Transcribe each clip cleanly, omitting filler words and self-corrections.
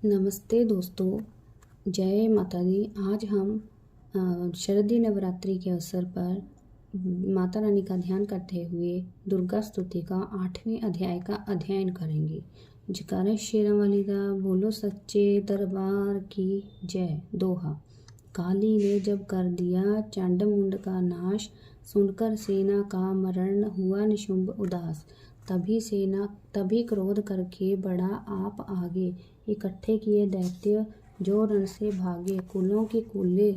नमस्ते दोस्तों, जय माता दी। आज हम शरदीय नवरात्रि के अवसर पर माता रानी का ध्यान करते हुए दुर्गा स्तुति का 8वें अध्याय का अध्ययन करेंगे। जयकारा शेरा वाली दा, बोलो सच्चे दरबार की जय। दोहा। काली ने जब कर दिया चंड मुंड का नाश, सुनकर सेना का मरण हुआ निशुंभ उदास। तभी क्रोध करके बढ़ा आप आगे, इकट्ठे किए दैत्य जो रण से भागे। कुलों की कुले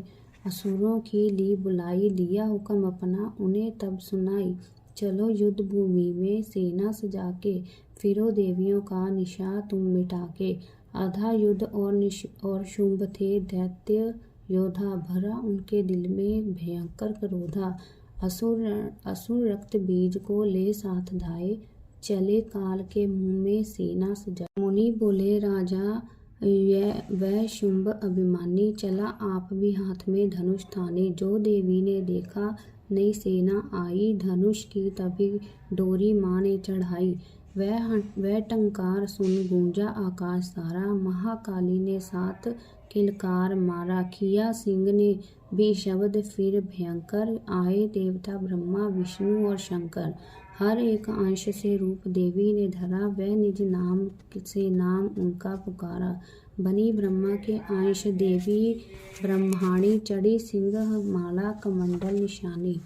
असुरों की ली बुलाई, लिया हुक्म अपना उन्हें तब सुनाई। चलो युद्ध भूमि में सेना सजा के, फिरो देवियों का निशा तुम मिटा के। आधा युद्ध और शुंभ थे दैत्य योद्धा, भरा उनके दिल में भयंकर क्रोधा। असुर रक्त बीज को ले साथ धाये, चले काल के मुंह में सेना सजा। मुनि बोले राजा वह शुंभ अभिमानी, चला आप भी हाथ में धनुष थाने। जो देवी ने देखा नई सेना आई, धनुष की तभी डोरी माँ ने चढ़ाई। वह टंकार सुन गूंजा आकाश सारा, महाकाली ने साथ किलकार मारा। किया सिंह ने भी शब्द फिर भयंकर, आए देवता ब्रह्मा विष्णु और शंकर। हर एक अंश से रूप देवी ने धरा, वह निज नाम से नाम उनका पुकारा। बनी ब्रह्मा के अंश देवी ब्रह्माणी, चढ़ी सिंह माला कमंडल निशानी।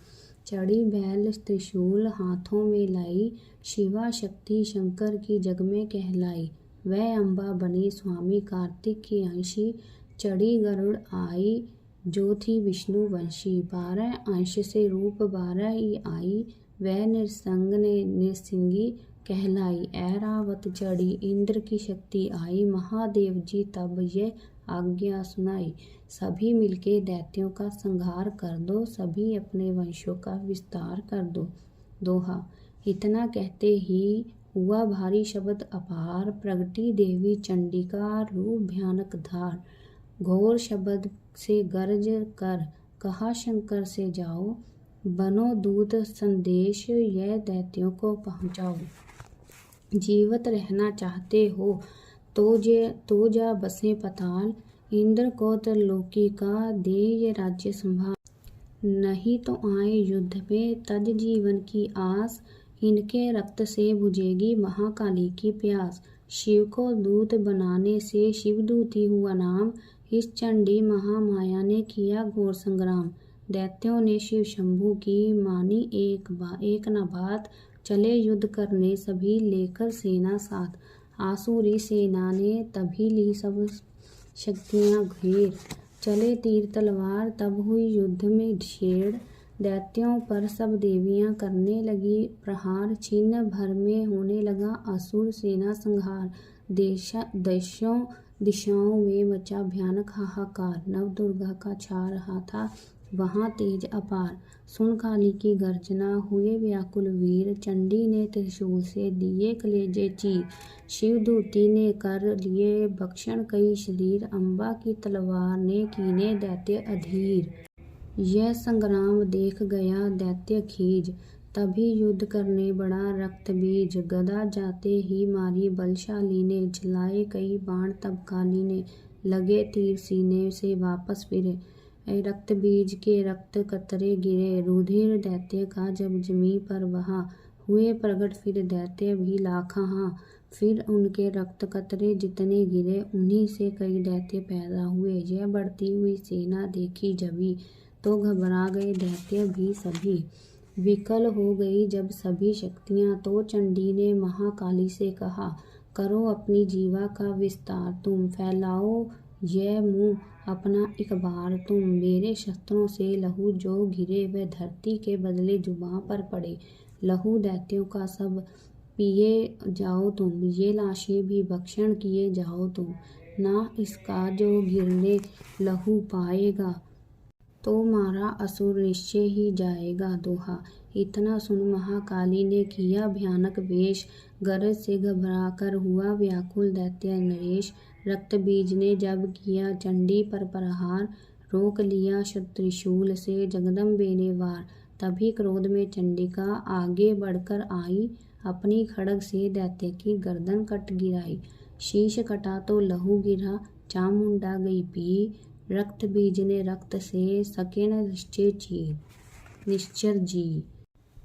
चढ़ी बैल त्रिशूल हाथों में लाई, शिवा शक्ति शंकर की जग में कहलाई। वह अम्बा बनी स्वामी कार्तिक की अंशी, चढ़ी गरुड़ आई जो थी विष्णु वंशी। 12 अंश से रूप 12 ही आई, वह निरसंग ने निरसिंगी कहलाई। ऐरावत चढ़ी इंद्र की शक्ति आई, महादेव जी तब ये आज्ञा सुनाई। सभी मिलके दैत्यों का संहार कर दो, सभी अपने वंशों का विस्तार कर दो। दोहा। इतना कहते ही हुआ भारी शब्द अपार, प्रगटी देवी चंडिका रूप भयानक धार। घोर शब्द से गर्ज कर कहा शंकर से जाओ, बनो दूत संदेश यह दैत्यों को पहुँचाओ। जीवित रहना चाहते हो तो जा बसे पताल, इंद्र को त्रिलोकी का दे ये राज्य संभाल। नहीं तो आए युद्ध में तज जीवन की आस, इनके रक्त से बुझेगी महाकाली की प्यास। शिव को दूत बनाने से शिवदूती हुआ नाम, इस चंडी महामाया ने किया घोर संग्राम। दैत्यों ने शिव शंभू की मानी एक न बात, चले युद्ध करने सभी लेकर सेना साथ। आसुरी सेना ने तभी ली सब शक्तियां घेर, चले तीर तलवार तब हुई युद्ध में छेड़। दैत्यों पर सब देवियां करने लगी प्रहार, छिन्न भर में होने लगा असुर सेना संहार। दिशाओं में मचा भयानक हाहाकार, नव दुर्गा का छा रहा था वहाँ तेज अपार। सुन काली की गर्जना हुए व्याकुल वीर, चंडी ने त्रिशूल से दिए कलेजे चीर। शिवदूती ने कर लिए भक्षण कई शरीर, अम्बा की तलवार ने कीने दैत्य अधीर। यह संग्राम देख गया दैत्य खीज, तभी युद्ध करने बड़ा रक्त बीज। गदा जाते ही मारी बलशाली ने, चलाए कई बाण तब काली ने। लगे तीर सीने से वापस फिरे, रक्त बीज के रक्त कतरे गिरे। रुधिर दैत्य का जब जमी पर बहा, हुए प्रगट फिर दैत्य भी लाखहां। फिर उनके रक्त कतरे जितने गिरे, उन्हीं से कई दैत्य पैदा हुए। यह बढ़ती हुई सेना देखी जभी, तो घबरा गए दैत्य भी सभी। विकल हो गई जब सभी शक्तियां, तो चंडी ने महाकाली से कहा, करो अपनी जीवा का विस्तार तुम। फैलाओ यह मुंह अपना एक बार तुम, मेरे शस्त्रों से लहू जो गिरे, वह धरती के बदले जुबां पर पड़े। लहू दैत्यों का सब पिए जाओ तुम, ये लाशें भी भक्षण किए जाओ तुम। ना इसका जो गिरने लहू पाएगा, तो मारा असुर निश्चय ही जाएगा। दोहा। इतना सुन महाकाली ने किया भयानक वेश, गरज से घबरा कर हुआ व्याकुल दैत्य नरेश। रक्त बीज ने जब किया चंडी पर प्रहार, रोक लिया त्रिशूल से जगदम्बे ने वार। तभी क्रोध में चंडिका आगे बढ़कर आई, अपनी खड्ग से दैत्य की गर्दन कट गिराई। शीश कटा तो लहू गिरा, चामुंडा गई पी, रक्त बीज ने रक्त से सके न निश्चर जी।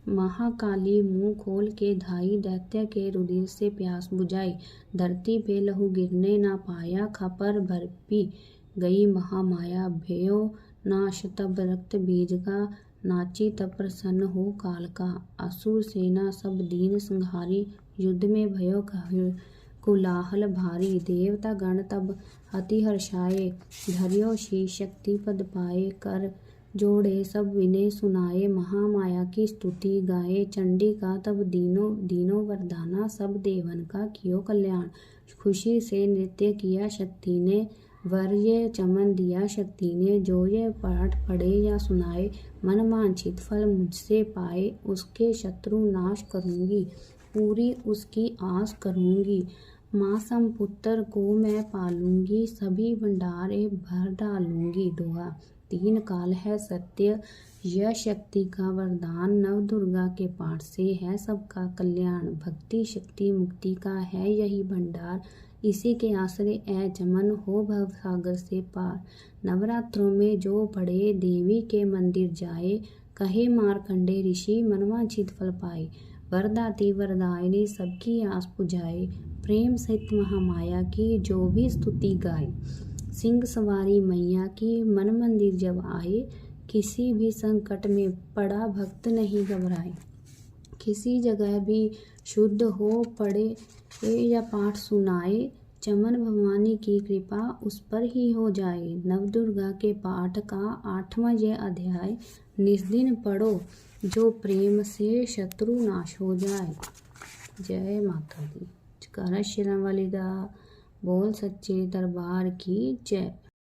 महाकाली मुंह खोल के धाई, दैत्य के रुधिर से प्यास बुझाई। धरती पे लहू गिरने ना पाया, खपर भर पी गई महामाया। भयो नाश तब रक्त बीज का, नाची तब प्रसन्न हो काल का। असुर सेना सब दीन संहारी, युद्ध में भयो कोलाहल भारी। देवता गण तब अति हर्षाए, धर्यो शीश शक्ति पद पाए। कर जोड़े सब विनय सुनाए, महामाया की स्तुति गाए। चंडी का तब दीनों वरदाना, सब देवन का कियो कल्याण। खुशी से नृत्य किया शक्ति ने, वर ये चमन दिया शक्ति ने। जो ये पाठ पढ़े या सुनाए, मन वांछित फल मुझसे पाए। उसके शत्रु नाश करूंगी, पूरी उसकी आस करूंगी। माँ सम पुत्र को मैं पालूंगी, सभी भंडारे भर डालूंगी। दोहा। तीन काल है सत्य, यह शक्ति का वरदान। नव दुर्गा के पाठ से है सबका कल्याण। भक्ति शक्ति मुक्ति का है यही भंडार, इसी के आश्रय ऐ चमन हो भव सागर से पार। नवरात्रों में जो पढ़े, देवी के मंदिर जाए। कहे मार्कंडे ऋषि, मनवांछित फल पाए। वरदाती वरदायिनी, सबकी आस पुजाए। प्रेम सहित महामाया की जो भी स्तुति गाए। सिंह सवारी मैया की, मन मंदिर जब आए। किसी भी संकट में पड़ा भक्त नहीं घबराए। किसी जगह भी शुद्ध हो पड़े या पाठ सुनाए, चमन भवानी की कृपा उस पर ही हो जाए। नवदुर्गा के पाठ का 8वां यह अध्याय, निस्दिन पढ़ो, जो प्रेम से शत्रु नाश हो जाए। जय माता दी। जयकारा शेरां वाली दा। बोल सच्चे दरबार की जय।